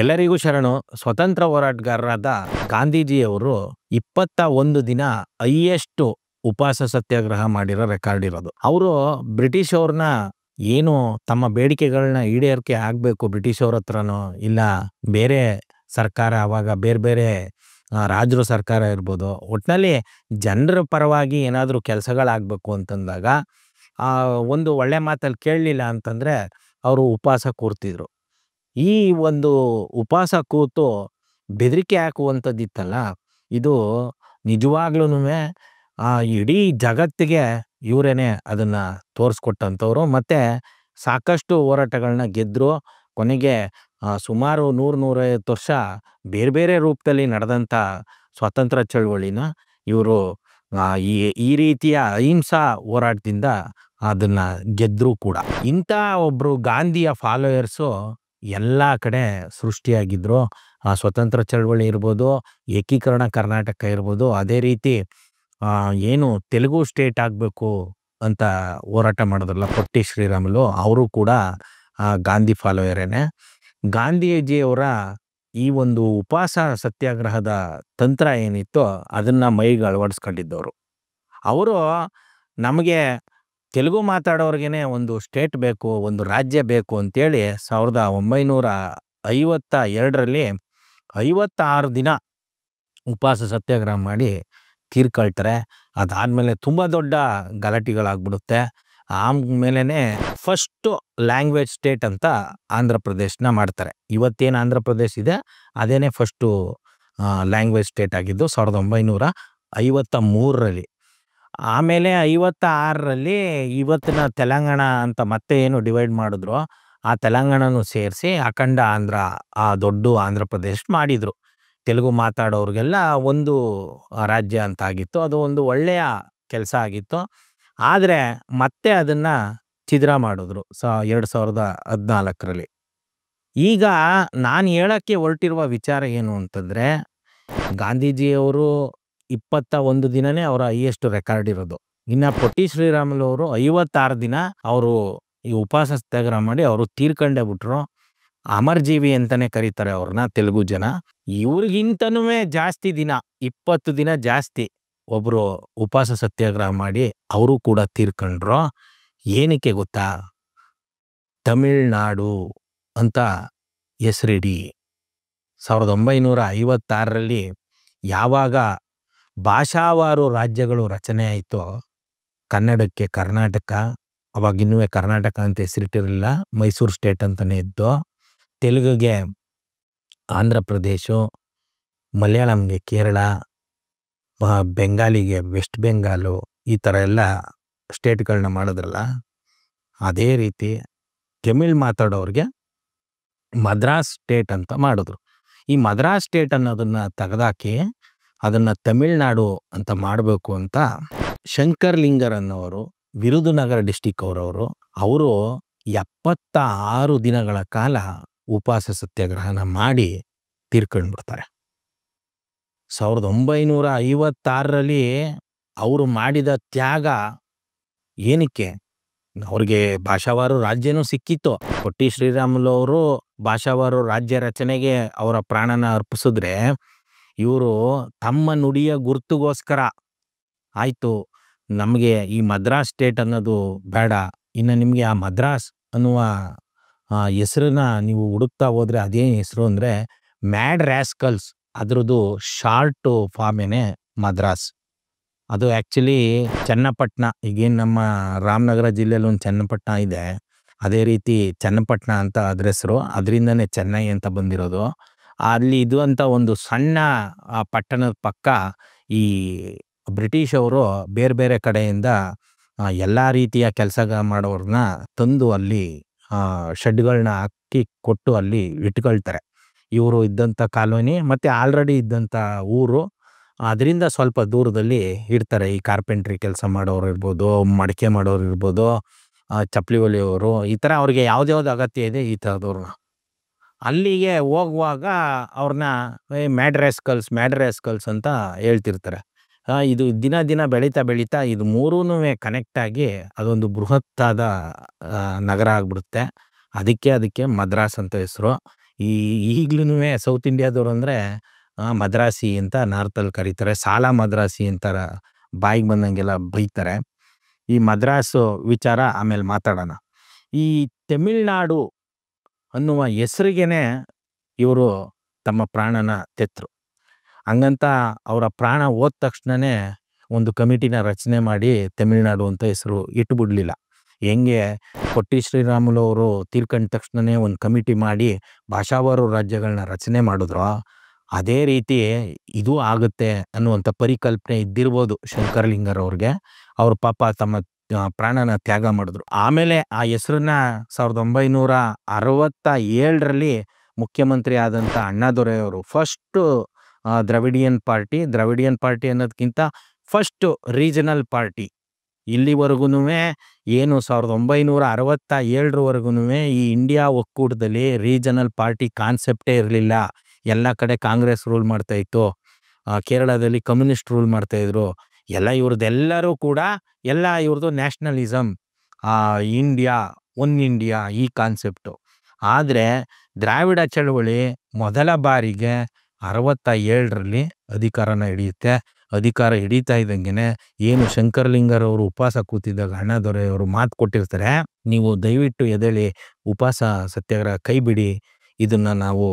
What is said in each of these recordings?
ಎಲ್ಲರಿಗೂ ಶರಣು. ಸ್ವತಂತ್ರ ಹೋರಾಟಗಾರರಾದ ಗಾಂಧೀಜಿಯವರು 21 ದಿನ ಹೈಯೆಸ್ಟ್ ಉಪವಾಸ ಸತ್ಯಾಗ್ರಹ ಮಾಡಿರೋ ರೆಕಾರ್ಡ್ ಇರೋದು. ಅವರು ಬ್ರಿಟಿಷ್ ಅವ್ರನ್ನ ಏನು ತಮ್ಮ ಬೇಡಿಕೆಗಳನ್ನ ಈಡೇರಿಕೆ ಆಗಬೇಕು ಬ್ರಿಟಿಷ್ ಅವ್ರ ಹತ್ರನೋ ಇಲ್ಲ ಬೇರೆ ಸರ್ಕಾರ, ಅವಾಗ ಬೇರೆ ಬೇರೆ ರಾಜರು ಸರ್ಕಾರ ಇರ್ಬೋದು, ಒಟ್ಟಿನಲ್ಲಿ ಜನರ ಪರವಾಗಿ ಏನಾದರೂ ಕೆಲಸಗಳಾಗಬೇಕು ಅಂತಂದಾಗ ಒಂದು ಒಳ್ಳೆ ಮಾತಲ್ಲಿ ಕೇಳಲಿಲ್ಲ ಅಂತಂದರೆ ಅವರು ಉಪವಾಸ ಕೂರ್ತಿದ್ರು. ಈ ಒಂದು ಉಪವಾಸ ಕೂತು ಬೆದರಿಕೆ ಹಾಕುವಂಥದ್ದಿತ್ತಲ್ಲ, ಇದು ನಿಜವಾಗ್ಲೂ ಇಡೀ ಜಗತ್ತಿಗೆ ಇವರೇನೆ ಅದನ್ನು ತೋರಿಸ್ಕೊಟ್ಟಂಥವ್ರು. ಮತ್ತು ಸಾಕಷ್ಟು ಹೋರಾಟಗಳನ್ನ ಗೆದ್ದರು. ಕೊನೆಗೆ ಸುಮಾರು 100-150 ವರ್ಷ ಬೇರೆ ಬೇರೆ ರೂಪದಲ್ಲಿ ನಡೆದಂಥ ಸ್ವಾತಂತ್ರ್ಯ ಚಳವಳಿನ ಇವರು ಈ ರೀತಿಯ ಅಹಿಂಸಾ ಹೋರಾಟದಿಂದ ಅದನ್ನು ಗೆದ್ದರು ಕೂಡ. ಇಂಥ ಒಬ್ಬರು ಗಾಂಧಿಯ ಫಾಲೋಯರ್ಸು ಎಲ್ಲ ಕಡೆ ಸೃಷ್ಟಿಯಾಗಿದ್ದರು. ಸ್ವತಂತ್ರ ಚಳವಳಿ ಇರ್ಬೋದು, ಏಕೀಕರಣ ಕರ್ನಾಟಕ ಇರ್ಬೋದು, ಅದೇ ರೀತಿ ಏನು ತೆಲುಗು ಸ್ಟೇಟ್ ಆಗಬೇಕು ಅಂತ ಹೋರಾಟ ಮಾಡಿದ್ರಲ್ಲ ಪೊಟ್ಟಿ ಶ್ರೀರಾಮುಲು, ಅವರು ಕೂಡ ಗಾಂಧಿ ಫಾಲೋಯರೇನೆ. ಗಾಂಧೀಜಿಯವರ ಈ ಒಂದು ಉಪವಾಸ ಸತ್ಯಾಗ್ರಹದ ತಂತ್ರ ಏನಿತ್ತೋ ಅದನ್ನು ಮೈಗೆ ಅಳವಡಿಸ್ಕೊಂಡಿದ್ದವರು. ಅವರು ನಮಗೆ ತೆಲುಗು ಮಾತಾಡೋರ್ಗೆ ಒಂದು ಸ್ಟೇಟ್ ಬೇಕು, ಒಂದು ರಾಜ್ಯ ಬೇಕು ಅಂತೇಳಿ 1952ರಲ್ಲಿ 56 ದಿನ ಉಪವಾಸ ಸತ್ಯಾಗ್ರಹ ಮಾಡಿ ತೀರ್ಕೊಳ್ತಾರೆ. ಅದಾದಮೇಲೆ ತುಂಬ ದೊಡ್ಡ ಗಲಾಟೆಗಳಾಗ್ಬಿಡುತ್ತೆ. ಆಮೇಲೆ ಫಸ್ಟು ಲ್ಯಾಂಗ್ವೇಜ್ ಸ್ಟೇಟ್ ಅಂತ ಆಂಧ್ರ ಪ್ರದೇಶನ ಮಾಡ್ತಾರೆ. ಇವತ್ತೇನು ಆಂಧ್ರ ಪ್ರದೇಶ ಇದೆ ಅದೇನೇ ಫಸ್ಟು ಲ್ಯಾಂಗ್ವೇಜ್ ಸ್ಟೇಟ್ ಆಗಿದ್ದು 1953ರಲ್ಲಿ. ಆಮೇಲೆ 56ರಲ್ಲಿ ಇವತ್ತಿನ ತೆಲಂಗಾಣ ಅಂತ ಮತ್ತೆ ಏನು ಡಿವೈಡ್ ಮಾಡಿದ್ರು, ಆ ತೆಲಂಗಾಣನೂ ಸೇರಿಸಿ ಅಖಂಡ ಆಂಧ್ರ, ಆ ದೊಡ್ಡ ಆಂಧ್ರ ಪ್ರದೇಶ ಮಾಡಿದರು. ತೆಲುಗು ಮಾತಾಡೋರಿಗೆಲ್ಲ ಒಂದು ರಾಜ್ಯ ಅಂತ ಆಗಿತ್ತು. ಅದು ಒಂದು ಒಳ್ಳೆಯ ಕೆಲಸ ಆಗಿತ್ತು. ಆದರೆ ಮತ್ತೆ ಅದನ್ನು ಛಿದ್ರ ಮಾಡಿದ್ರು 2014ರಲ್ಲಿ. ಈಗ ನಾನು ಹೇಳೋಕ್ಕೆ ಹೊರಟಿರುವ ವಿಚಾರ ಏನು ಅಂತಂದರೆ, ಗಾಂಧೀಜಿಯವರು 21 ದಿನನೇ ಅವರ ಹೈಯೆಸ್ಟ್ ರೆಕಾರ್ಡ್ ಇರೋದು. ಇನ್ನು ಪೊಟ್ಟಿ ಶ್ರೀರಾಮುಲು ಅವರು 56 ದಿನ ಅವರು ಈ ಉಪವಾಸ ಸತ್ಯಾಗ್ರಹ ಮಾಡಿ ಅವರು ತೀರ್ಕೊಂಡೇ ಬಿಟ್ರು. ಅಮರಜೀವಿ ಅಂತಲೇ ಕರೀತಾರೆ ಅವ್ರನ್ನ ತೆಲುಗು ಜನ. ಇವ್ರಿಗಿಂತನೂ ಜಾಸ್ತಿ ದಿನ, 20 ದಿನ ಜಾಸ್ತಿ ಒಬ್ಬರು ಉಪವಾಸ ಸತ್ಯಾಗ್ರಹ ಮಾಡಿ ಅವರು ಕೂಡ ತೀರ್ಕೊಂಡ್ರು. ಏನಕ್ಕೆ ಗೊತ್ತಾ? ತಮಿಳ್ನಾಡು ಅಂತ ಹೆಸರಿಡಿ. 1956ರಲ್ಲಿ ಯಾವಾಗ ಭಾಷಾವಾರು ರಾಜ್ಯಗಳು ರಚನೆ ಆಯಿತೋ, ಕನ್ನಡಕ್ಕೆ ಕರ್ನಾಟಕ, ಅವಾಗಿನ್ನೂ ಕರ್ನಾಟಕ ಅಂತ ಹೆಸರಿಟ್ಟಿರಲಿಲ್ಲ, ಮೈಸೂರು ಸ್ಟೇಟ್ ಅಂತಲೇ ಇದ್ದು, ತೆಲುಗಿಗೆ ಆಂಧ್ರ ಪ್ರದೇಶ, ಮಲಯಾಳಂಗೆ ಕೇರಳ, ಬೆಂಗಾಲಿಗೆ ವೆಸ್ಟ್ ಬೆಂಗಾಲು, ಈ ಥರ ಎಲ್ಲ ಸ್ಟೇಟ್ಗಳನ್ನ ಮಾಡಿದ್ರಲ್ಲ, ಅದೇ ರೀತಿ ತಮಿಳ್ ಮಾತಾಡೋರಿಗೆ ಮದ್ರಾಸ್ ಸ್ಟೇಟ್ ಅಂತ ಮಾಡಿದ್ರು. ಈ ಮದ್ರಾಸ್ ಸ್ಟೇಟ್ ಅನ್ನೋದನ್ನು ತೆಗೆದಾಕಿ ಅದನ್ನು ತಮಿಳ್ನಾಡು ಅಂತ ಮಾಡಬೇಕು ಅಂತ ಶಂಕರ್ಲಿಂಗರ್ ಅನ್ನೋರು, ವಿರುದುನಗರ ಡಿಸ್ಟಿಕ್ ಅವರು 76 ದಿನಗಳ ಕಾಲ ಉಪವಾಸ ಸತ್ಯಾಗ್ರಹನ ಮಾಡಿ ತೀರ್ಕೊಂಡ್ಬಿಡ್ತಾರೆ. 1956ರಲ್ಲಿ ಅವರು ಮಾಡಿದ ತ್ಯಾಗ ಏನಕ್ಕೆ? ಅವ್ರಿಗೆ ಭಾಷಾವಾರು ರಾಜ್ಯನೂ ಸಿಕ್ಕಿತ್ತು. ಪೊಟ್ಟಿ ಶ್ರೀರಾಮುಲು ಅವರು ಭಾಷಾವಾರು ರಾಜ್ಯ ರಚನೆಗೆ ಅವರ ಪ್ರಾಣನ ಅರ್ಪಿಸಿದ್ರೆ, ಇವರು ತಮ್ಮ ನುಡಿಯ ಗುರುತುಗೋಸ್ಕರ ಆಯಿತು ನಮಗೆ ಈ ಮದ್ರಾಸ್ ಸ್ಟೇಟ್ ಅನ್ನೋದು ಬೇಡ, ಇನ್ನು ನಿಮಗೆ ಆ ಮದ್ರಾಸ್ ಅನ್ನುವ ಹೆಸರನ್ನ ನೀವು ಹುಡುಕ್ತಾ ಹೋದರೆ ಅದೇನು ಹೆಸರು ಅಂದರೆ ಮ್ಯಾಡ್ ರ್ಯಾಸ್ಕಲ್ಸ್, ಅದರದ್ದು ಶಾರ್ಟು ಫಾರ್ಮೇನೆ ಮದ್ರಾಸ್. ಅದು ಆ್ಯಕ್ಚುಲಿ ಚನ್ನಪಟ್ಟಣ, ಈಗೇನು ನಮ್ಮ ರಾಮನಗರ ಜಿಲ್ಲೆಯಲ್ಲಿ ಒಂದು ಚನ್ನಪಟ್ಟಣ ಇದೆ, ಅದೇ ರೀತಿ ಚನ್ನಪಟ್ಟಣ ಅಂತ ಅದ್ರ ಹೆಸರು, ಅದರಿಂದನೇ ಚೆನ್ನೈ ಅಂತ ಬಂದಿರೋದು. ಅಲ್ಲಿ ಇದು ಅಂತ ಒಂದು ಸಣ್ಣ ಪಟ್ಟಣದ ಪಕ್ಕ ಈ ಬ್ರಿಟಿಷ್ ಅವರು ಬೇರೆ ಬೇರೆ ಕಡೆಯಿಂದ ಎಲ್ಲ ರೀತಿಯ ಕೆಲಸ ಮಾಡೋರನ್ನ ತಂದು ಅಲ್ಲಿ ಶೆಡ್ಗಳನ್ನ ಹಾಕಿ ಕೊಟ್ಟು ಅಲ್ಲಿ ಇಟ್ಕೊಳ್ತಾರೆ. ಇವರು ಇದ್ದಂಥ ಕಾಲೋನಿ ಮತ್ತು ಆಲ್ರೆಡಿ ಇದ್ದಂಥ ಊರು, ಅದರಿಂದ ಸ್ವಲ್ಪ ದೂರದಲ್ಲಿ ಇರ್ತಾರೆ. ಈ ಕಾರ್ಪೆಂಟ್ರಿ ಕೆಲಸ ಮಾಡೋರು ಇರ್ಬೋದು, ಮಡಿಕೆ ಮಾಡೋರು ಇರ್ಬೋದು, ಚಪ್ಪಲಿ ಹೊಲಿಯೋರು, ಈ ಥರ ಅವ್ರಿಗೆ ಯಾವ್ದ್ಯಾವ್ದು ಅಗತ್ಯ ಇದೆ ಈ ಥರದವ್ರನ್ನ ಅಲ್ಲಿಗೆ ಹೋಗುವಾಗ ಅವ್ರನ್ನ ಮ್ಯಾಡ್ ರ್ಯಾಸ್ಕಲ್ಸ್ ಅಂತ ಹೇಳ್ತಿರ್ತಾರೆ. ಇದು ದಿನ ದಿನ ಬೆಳೀತಾ ಇದು ಮೂರೂ ಕನೆಕ್ಟ್ ಆಗಿ ಅದೊಂದು ಬೃಹತ್ತಾದ ನಗರ ಆಗಿಬಿಡುತ್ತೆ. ಅದಕ್ಕೆ ಮದ್ರಾಸ್ ಅಂತ ಹೆಸರು. ಈ ಈಗ್ಲೂ ಸೌತ್ ಇಂಡಿಯಾದವ್ರು ಅಂದರೆ ಮದ್ರಾಸಿ ಅಂತ ನಾರ್ತಲ್ಲಿ ಕರೀತಾರೆ, ಸಾಲ ಮದ್ರಾಸಿ ಅಂತಾರ, ಬಾಯಿಗೆ ಬಂದಂಗೆಲ್ಲ ಬೈತಾರೆ. ಈ ಮದ್ರಾಸು ವಿಚಾರ ಆಮೇಲೆ ಮಾತಾಡೋಣ. ಈ ತಮಿಳ್ನಾಡು ಅನ್ನುವ ಹೆಸರಿಗೇನೆ ಇವರು ತಮ್ಮ ಪ್ರಾಣನ ತೆತ್ತರು. ಹಂಗಂತ ಅವರ ಪ್ರಾಣ ಹೋದ ತಕ್ಷಣನೇ ಒಂದು ಕಮಿಟಿನ ರಚನೆ ಮಾಡಿ ತಮಿಳ್ನಾಡು ಅಂತ ಹೆಸರು ಇಟ್ಬಿಡ್ಲಿಲ್ಲ. ಹೆಂಗೆ ಪೊಟ್ಟಿ ಶ್ರೀರಾಮುಲು ಅವರು ತೀರ್ಕೊಂಡ ತಕ್ಷಣನೇ ಒಂದು ಕಮಿಟಿ ಮಾಡಿ ಭಾಷಾವಾರು ರಾಜ್ಯಗಳನ್ನ ರಚನೆ ಮಾಡಿದ್ರು, ಅದೇ ರೀತಿ ಇದು ಆಗುತ್ತೆ ಅನ್ನುವಂಥ ಪರಿಕಲ್ಪನೆ ಇದ್ದಿರ್ಬೋದು ಶಂಕರಲಿಂಗರವ್ರಿಗೆ. ಅವ್ರ ಪಾಪ ತಮ್ಮ ಪ್ರಾಣನ ತ್ಯಾಗ ಮಾಡಿದ್ರು. ಆಮೇಲೆ ಆ ಹೆಸರನ್ನ 1967ರಲ್ಲಿ ಮುಖ್ಯಮಂತ್ರಿ ಆದಂಥ ಅಣ್ಣಾದೊರೆಯವರು ಫಸ್ಟು ದ್ರವಿಡಿಯನ್ ಪಾರ್ಟಿ ಅನ್ನೋದಕ್ಕಿಂತ ಫಸ್ಟು ರೀಜನಲ್ ಪಾರ್ಟಿ. ಇಲ್ಲಿವರೆಗೂ ಏನು 1967ರವರೆಗೂ ಈ ಇಂಡಿಯಾ ಒಕ್ಕೂಟದಲ್ಲಿ ರೀಜನಲ್ ಪಾರ್ಟಿ ಕಾನ್ಸೆಪ್ಟೇ ಇರಲಿಲ್ಲ. ಎಲ್ಲ ಕಡೆ ಕಾಂಗ್ರೆಸ್ ರೂಲ್ ಮಾಡ್ತಾ ಇತ್ತು, ಕೇರಳದಲ್ಲಿ ಕಮ್ಯುನಿಸ್ಟ್ ರೂಲ್ ಮಾಡ್ತಾ ಇದ್ರು. ಎಲ್ಲ ಇವ್ರದ್ದೆಲ್ಲರೂ ಕೂಡ ಇವ್ರದ್ದು ನ್ಯಾಷನಲಿಸಮ್, ಇಂಡಿಯಾ, ಒನ್ ಇಂಡಿಯಾ ಈ ಕಾನ್ಸೆಪ್ಟು. ಆದರೆ ದ್ರಾವಿಡ ಚಳವಳಿ ಮೊದಲ ಬಾರಿಗೆ 67ರಲ್ಲಿ ಅಧಿಕಾರನ ಹಿಡಿಯುತ್ತೆ. ಅಧಿಕಾರ ಹಿಡಿತಾ ಇದ್ದಂಗೆ ಏನು ಶಂಕರಲಿಂಗರವರು ಉಪವಾಸ ಕೂತಿದ್ದಾಗ ಅಣ್ಣಾದೊರೆಯವರು ಮಾತು ಕೊಟ್ಟಿರ್ತಾರೆ, ನೀವು ದಯವಿಟ್ಟು ಎದ್ದೇಳಿ ಉಪವಾಸ ಸತ್ಯಾಗ್ರಹ ಕೈ ಬಿಡಿ, ಇದನ್ನು ನಾವು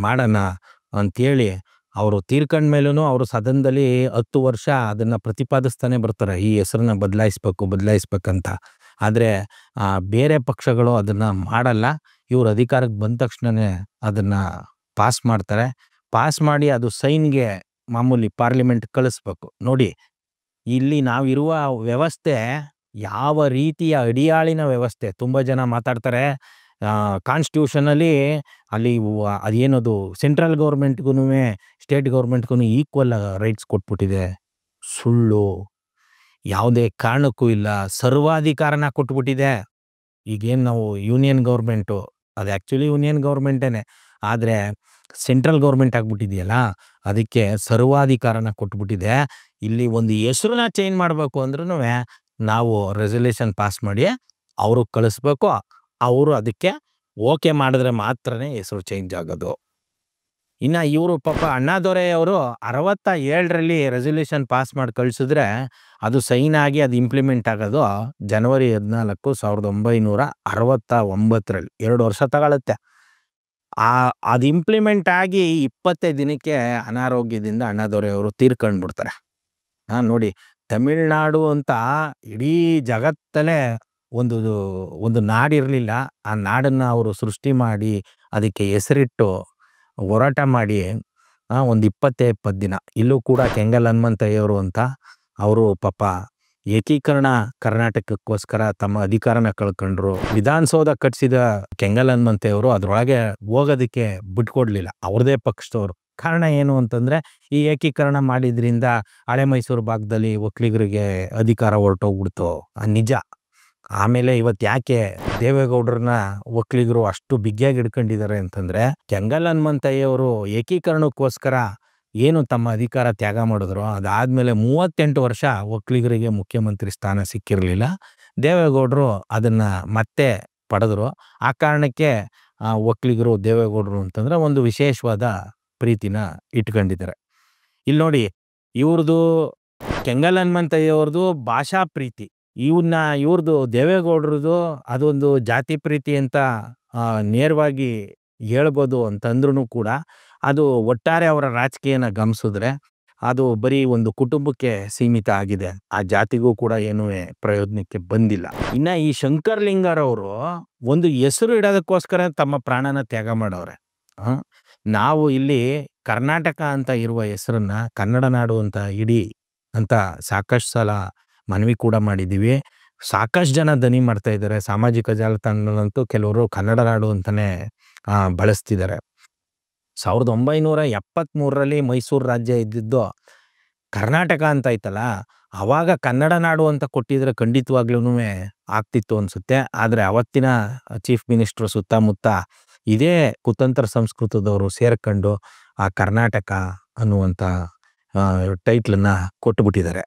ಮಾಡೋಣ ಅಂಥೇಳಿ ಅವರು ತೀರ್ಕೊಂಡ್ಮೇಲೂ ಅವರು ಸದನದಲ್ಲಿ 10 ವರ್ಷ ಅದನ್ನು ಪ್ರತಿಪಾದಿಸ್ತಾನೆ ಬರ್ತಾರೆ, ಈ ಹೆಸರನ್ನ ಬದಲಾಯಿಸ್ಬೇಕಂತ. ಆದರೆ ಬೇರೆ ಪಕ್ಷಗಳು ಅದನ್ನು ಮಾಡಲ್ಲ. ಇವರು ಅಧಿಕಾರಕ್ಕೆ ಬಂದ ತಕ್ಷಣವೇ ಅದನ್ನು ಪಾಸ್ ಮಾಡ್ತಾರೆ. ಪಾಸ್ ಮಾಡಿ ಅದು ಸೈನ್ಗೆ ಮಾಮೂಲಿ ಪಾರ್ಲಿಮೆಂಟ್ ಕಳಿಸ್ಬೇಕು. ನೋಡಿ, ಇಲ್ಲಿ ನಾವಿರುವ ವ್ಯವಸ್ಥೆ ಯಾವ ರೀತಿಯ ಅಡಿಯಾಳಿನ ವ್ಯವಸ್ಥೆ. ತುಂಬ ಜನ ಮಾತಾಡ್ತಾರೆ ಕಾನ್ಸ್ಟಿಟ್ಯೂಷನಲ್ಲಿ ಅಲ್ಲಿ ಅದೇನದು ಸೆಂಟ್ರಲ್ ಗೌರ್ಮೆಂಟ್ಗೂ ಸ್ಟೇಟ್ ಗೌರ್ಮೆಂಟ್ಗೂ ಈಕ್ವಲ್ ರೈಟ್ಸ್ ಕೊಟ್ಬಿಟ್ಟಿದೆ. ಸುಳ್ಳು, ಯಾವುದೇ ಕಾರಣಕ್ಕೂ ಇಲ್ಲ. ಸರ್ವಾಧಿಕಾರನ ಕೊಟ್ಬಿಟ್ಟಿದೆ. ಈಗೇನು ನಾವು ಯೂನಿಯನ್ ಗೌರ್ಮೆಂಟು, ಅದು ಆ್ಯಕ್ಚುಲಿ ಯೂನಿಯನ್ ಗೌರ್ಮೆಂಟೇನೆ, ಆದರೆ ಸೆಂಟ್ರಲ್ ಗೌರ್ಮೆಂಟ್ ಆಗ್ಬಿಟ್ಟಿದೆಯಲ್ಲ, ಅದಕ್ಕೆ ಸರ್ವಾಧಿಕಾರನ ಕೊಟ್ಬಿಟ್ಟಿದೆ. ಇಲ್ಲಿ ಒಂದು ಹೆಸರನ್ನ ಚೇಂಜ್ ಮಾಡಬೇಕು ಅಂದ್ರೂ ನಾವು ರೆಸಲ್ಯೂಷನ್ ಪಾಸ್ ಮಾಡಿ ಅವ್ರಿಗೆ ಕಳಿಸ್ಬೇಕು. ಅವರು ಅದಕ್ಕೆ ಓಕೆ ಮಾಡಿದ್ರೆ ಮಾತ್ರನೇ ಹೆಸರು ಚೇಂಜ್ ಆಗೋದು. ಇನ್ನು ಇವರು ಪಾಪ ಅಣ್ಣಾದೊರೆಯವರು 67ರಲ್ಲಿ ರೆಸಲ್ಯೂಷನ್ ಪಾಸ್ ಮಾಡಿ ಕಳಿಸಿದ್ರೆ ಅದು ಸೈನ್ ಆಗಿ ಅದು ಇಂಪ್ಲಿಮೆಂಟ್ ಆಗೋದು ಜನವರಿ 14, 1969ರಲ್ಲಿ. 2 ವರ್ಷ ತಗೊಳುತ್ತೆ. ಅದು ಇಂಪ್ಲಿಮೆಂಟ್ ಆಗಿ 25 ದಿನಕ್ಕೆ ಅನಾರೋಗ್ಯದಿಂದ ಅಣ್ಣಾದೊರೆಯವರು ತೀರ್ಕೊಂಡ್ಬಿಡ್ತಾರೆ. ನೋಡಿ, ತಮಿಳ್ನಾಡು ಅಂತ ಇಡೀ ಜಗತ್ತಲ್ಲೇ ಒಂದು ನಾಡಿರಲಿಲ್ಲ. ಆ ನಾಡನ್ನು ಅವರು ಸೃಷ್ಟಿ ಮಾಡಿ ಅದಕ್ಕೆ ಹೆಸರಿಟ್ಟು ಹೋರಾಟ ಮಾಡಿ ಒಂದು 20 ದಿನ. ಇಲ್ಲೂ ಕೂಡ ಕೆಂಗಲ್ ಹನುಮಂತಯ್ಯವರು ಅಂತ ಅವರು ಪಾಪ ಏಕೀಕರಣ ಕರ್ನಾಟಕಕ್ಕೋಸ್ಕರ ತಮ್ಮ ಅಧಿಕಾರನ ಕಳ್ಕೊಂಡ್ರು. ವಿಧಾನಸೌಧ ಕಟ್ಟಿಸಿದ ಕೆಂಗಲ್ ಹನುಮಂತಯ್ಯವರು ಅದರೊಳಗೆ ಹೋಗೋದಕ್ಕೆ ಬಿಟ್ಕೊಡ್ಲಿಲ್ಲ, ಅವ್ರದೇ ಪಕ್ಷದವರು. ಕಾರಣ ಏನು ಅಂತಂದರೆ, ಈ ಏಕೀಕರಣ ಮಾಡಿದ್ರಿಂದ ಹಳೆ ಮೈಸೂರು ಭಾಗದಲ್ಲಿ ಒಕ್ಕಲಿಗರಿಗೆ ಅಧಿಕಾರ ಹೊರಟೋಗ್ಬಿಡ್ತು, ನಿಜ. ಆಮೇಲೆ ಇವತ್ತು ಯಾಕೆ ದೇವೇಗೌಡರನ್ನ ಒಕ್ಕಲಿಗರು ಅಷ್ಟು ಬಿಗಿಯಾಗಿ ಹಿಡ್ಕೊಂಡಿದ್ದಾರೆ ಅಂತಂದರೆ, ಕೆಂಗಲ್ ಹನುಮಂತಯ್ಯವರು ಏಕೀಕರಣಕ್ಕೋಸ್ಕರ ಏನು ತಮ್ಮ ಅಧಿಕಾರ ತ್ಯಾಗ ಮಾಡಿದ್ರು, ಅದಾದಮೇಲೆ 38 ವರ್ಷ ಒಕ್ಕಲಿಗರಿಗೆ ಮುಖ್ಯಮಂತ್ರಿ ಸ್ಥಾನ ಸಿಕ್ಕಿರಲಿಲ್ಲ. ದೇವೇಗೌಡರು ಅದನ್ನು ಮತ್ತೆ ಪಡೆದ್ರು. ಆ ಕಾರಣಕ್ಕೆ ಒಕ್ಕಲಿಗರು ದೇವೇಗೌಡರು ಅಂತಂದರೆ ಒಂದು ವಿಶೇಷವಾದ ಪ್ರೀತಿನ ಇಟ್ಕೊಂಡಿದ್ದಾರೆ. ಇಲ್ಲಿ ನೋಡಿ, ಇವ್ರದ್ದು ಕೆಂಗಲ್ ಹನುಮಂತಯ್ಯವ್ರದ್ದು ಭಾಷಾ ಪ್ರೀತಿ, ಇವ್ರದ್ದು ದೇವೇಗೌಡರದು ಅದೊಂದು ಜಾತಿ ಪ್ರೀತಿ ಅಂತ ನೇರವಾಗಿ ಹೇಳ್ಬೋದು ಅಂತಂದ್ರೂ ಕೂಡ ಅದು ಒಟ್ಟಾರೆ ಅವರ ರಾಜಕೀಯನ ಗಮನಿಸಿದ್ರೆ ಅದು ಬರೀ ಒಂದು ಕುಟುಂಬಕ್ಕೆ ಸೀಮಿತ ಆಗಿದೆ. ಆ ಜಾತಿಗೂ ಕೂಡ ಏನೂ ಪ್ರಯೋಜನಕ್ಕೆ ಬಂದಿಲ್ಲ. ಇನ್ನು ಈ ಶಂಕರಲಿಂಗರವರು ಒಂದು ಹೆಸರು ಇಡೋದಕ್ಕೋಸ್ಕರ ತಮ್ಮ ಪ್ರಾಣನ ತ್ಯಾಗ ಮಾಡವ್ರೆ. ನಾವು ಇಲ್ಲಿ ಕರ್ನಾಟಕ ಅಂತ ಇರುವ ಹೆಸರನ್ನ ಕನ್ನಡ ನಾಡು ಅಂತ ಇಡಿ ಅಂತ ಸಾಕಷ್ಟು ಸಲ ಮನವಿ ಕೂಡ ಮಾಡಿದ್ದೀವಿ. ಸಾಕಷ್ಟು ಜನ ದನಿ ಮಾಡ್ತಾ ಇದ್ದಾರೆ. ಸಾಮಾಜಿಕ ಜಾಲತಾಣಗಳಂತೂ ಕೆಲವರು ಕನ್ನಡ ನಾಡು ಅಂತಲೇ ಬಳಸ್ತಿದ್ದಾರೆ. 1973ರಲ್ಲಿ ಮೈಸೂರು ರಾಜ್ಯ ಇದ್ದಿದ್ದು ಕರ್ನಾಟಕ ಅಂತ ಐತಲ್ಲ, ಆವಾಗ ಕನ್ನಡ ನಾಡು ಅಂತ ಕೊಟ್ಟಿದ್ರೆ ಖಂಡಿತವಾಗ್ಲೂ ಆಗ್ತಿತ್ತು ಅನಿಸುತ್ತೆ. ಆದರೆ ಅವತ್ತಿನ ಚೀಫ್ ಮಿನಿಸ್ಟ್ರು ಸುತ್ತಮುತ್ತ ಇದೇ ಕುತಂತ್ರ ಸಂಸ್ಕೃತದವರು ಸೇರ್ಕೊಂಡು ಆ ಕರ್ನಾಟಕ ಅನ್ನುವಂಥ ಟೈಟ್ಲನ್ನು ಕೊಟ್ಟುಬಿಟ್ಟಿದ್ದಾರೆ.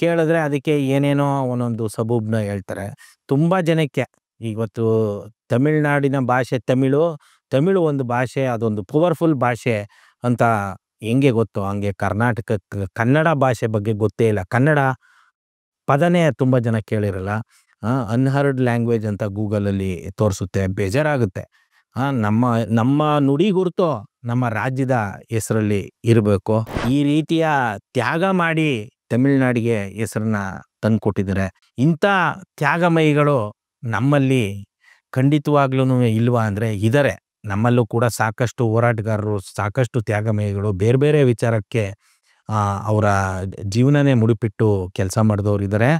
ಕೇಳಿದ್ರೆ ಅದಕ್ಕೆ ಏನೇನೋ ಒಂದೊಂದು ಸಬೂಬನ್ನ ಹೇಳ್ತಾರೆ. ತುಂಬ ಜನಕ್ಕೆ ಇವತ್ತು ತಮಿಳ್ನಾಡಿನ ಭಾಷೆ ತಮಿಳು ಒಂದು ಭಾಷೆ, ಅದೊಂದು ಪವರ್‌ಫುಲ್ ಭಾಷೆ ಅಂತ ಹೆಂಗೆ ಗೊತ್ತೋ ಹಂಗೆ ಕರ್ನಾಟಕಕ್ಕೆ ಕನ್ನಡ ಭಾಷೆ ಬಗ್ಗೆ ಗೊತ್ತೇ ಇಲ್ಲ. ಕನ್ನಡ ಪದನೇ ತುಂಬ ಜನ ಕೇಳಿರಲ್ಲ. ಅನ್‌ಹರ್ಡ್ ಲ್ಯಾಂಗ್ವೇಜ್ ಅಂತ ಗೂಗಲಲ್ಲಿ ತೋರಿಸುತ್ತೆ. ಬೇಜಾರಾಗುತ್ತೆ. ನಮ್ಮ ನಮ್ಮ ನುಡಿ ಗುರುತು ನಮ್ಮ ರಾಜ್ಯದ ಹೆಸರಲ್ಲಿ ಇರಬೇಕು. ಈ ರೀತಿಯ ತ್ಯಾಗ ಮಾಡಿ ತಮಿಳ್ನಾಡಿಗೆ ಹೆಸರನ್ನ ತಂದುಕೊಟ್ಟಿದ್ದಾರೆ. ಇಂಥ ತ್ಯಾಗಮಯಿಗಳು ನಮ್ಮಲ್ಲಿ ಖಂಡಿತವಾಗ್ಲೂನು ಇಲ್ವಾ ಅಂದರೆ ಇದ್ದಾರೆ. ನಮ್ಮಲ್ಲೂ ಕೂಡ ಸಾಕಷ್ಟು ಹೋರಾಟಗಾರರು, ಸಾಕಷ್ಟು ತ್ಯಾಗಮಯಿಗಳು ಬೇರೆ ಬೇರೆ ವಿಚಾರಕ್ಕೆ ಅವರ ಜೀವನನೇ ಮುಡಿಪಿಟ್ಟು ಕೆಲಸ ಮಾಡಿದವರು ಇದ್ದಾರೆ.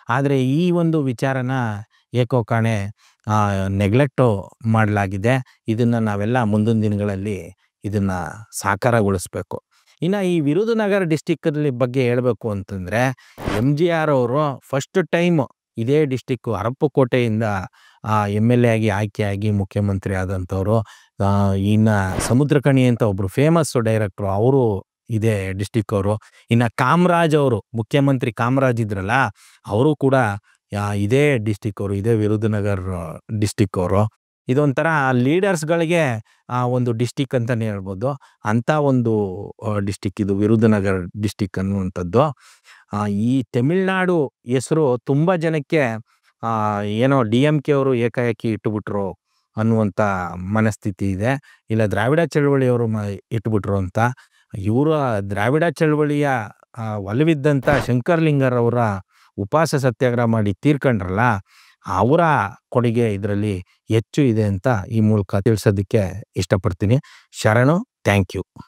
ಆದರೆ ಈ ಒಂದು ವಿಚಾರನ ಏಕೋ ಕಾಣೆ ನೆಗ್ಲೆಕ್ಟು ಮಾಡಲಾಗಿದೆ. ಇದನ್ನು ನಾವೆಲ್ಲ ಮುಂದಿನ ದಿನಗಳಲ್ಲಿ ಇದನ್ನು ಸಾಕಾರಗೊಳಿಸ್ಬೇಕು. ಇನ್ನು ಈ ವಿರುಧುನಗರ ಡಿಸ್ಟಿಕ್ಕಲ್ಲಿ ಬಗ್ಗೆ ಹೇಳಬೇಕು ಅಂತಂದರೆ MGR ಅವರು ಫಸ್ಟ್ ಟೈಮ್ ಇದೇ ಡಿಸ್ಟಿಕ್ಕು ಅರಪ್ಪುಕೋಟೆಯಿಂದ MLA ಆಗಿ ಆಯ್ಕೆಯಾಗಿ ಮುಖ್ಯಮಂತ್ರಿ ಆದಂಥವ್ರು. ಇನ್ನು ಸಮುದ್ರಕಣಿ ಅಂತ ಒಬ್ಬರು ಫೇಮಸ್ಸು ಡೈರೆಕ್ಟ್ರು, ಅವರು ಇದೇ ಡಿಸ್ಟಿಕ್ ಅವರು. ಇನ್ನು ಕಾಮರಾಜ್ ಅವರು, ಮುಖ್ಯಮಂತ್ರಿ ಕಾಮರಾಜ್ ಇದ್ರಲ್ಲ, ಅವರು ಕೂಡ ಇದೇ ಡಿಸ್ಟಿಕ್ ಅವರು, ಇದೇ ವಿರುಧುನಗರ್ ಡಿಸ್ಟಿಕ್ ಅವರು. ಇದೊಂಥರ ಲೀಡರ್ಸ್ಗಳಿಗೆ ಒಂದು ಡಿಸ್ಟಿಕ್ ಅಂತಲೇ ಹೇಳ್ಬೋದು. ಅಂಥ ಒಂದು ಡಿಸ್ಟಿಕ್ ಇದು ವಿರುಧುನಗರ್ ಡಿಸ್ಟಿಕ್ ಅನ್ನುವಂಥದ್ದು. ಈ ತಮಿಳ್ನಾಡು ಹೆಸರು ತುಂಬ ಜನಕ್ಕೆ ಏನೋ DMK ಅವರು ಏಕಾಏಕಿ ಇಟ್ಟುಬಿಟ್ರು ಅನ್ನುವಂಥ ಮನಸ್ಥಿತಿ ಇದೆ. ಇಲ್ಲ ದ್ರಾವಿಡ ಚಳವಳಿಯವರು ಇಟ್ಬಿಟ್ರು ಅಂತ. ಇವರ ದ್ರಾವಿಡ ಚಳವಳಿಯ ಒಲವಿದ್ದಂಥ ಶಂಕರಲಿಂಗರವರ ಉಪವಾಸ ಸತ್ಯಾಗ್ರಹ ಮಾಡಿ ತೀರ್ಕೊಂಡ್ರಲ್ಲ, ಅವರ ಕೊಡುಗೆ ಇದರಲ್ಲಿ ಹೆಚ್ಚು ಇದೆ ಅಂತ ಈ ಮೂಲಕ ತಿಳಿಸೋದಕ್ಕೆ ಇಷ್ಟಪಡ್ತೀನಿ. ಶರಣು. Thank you.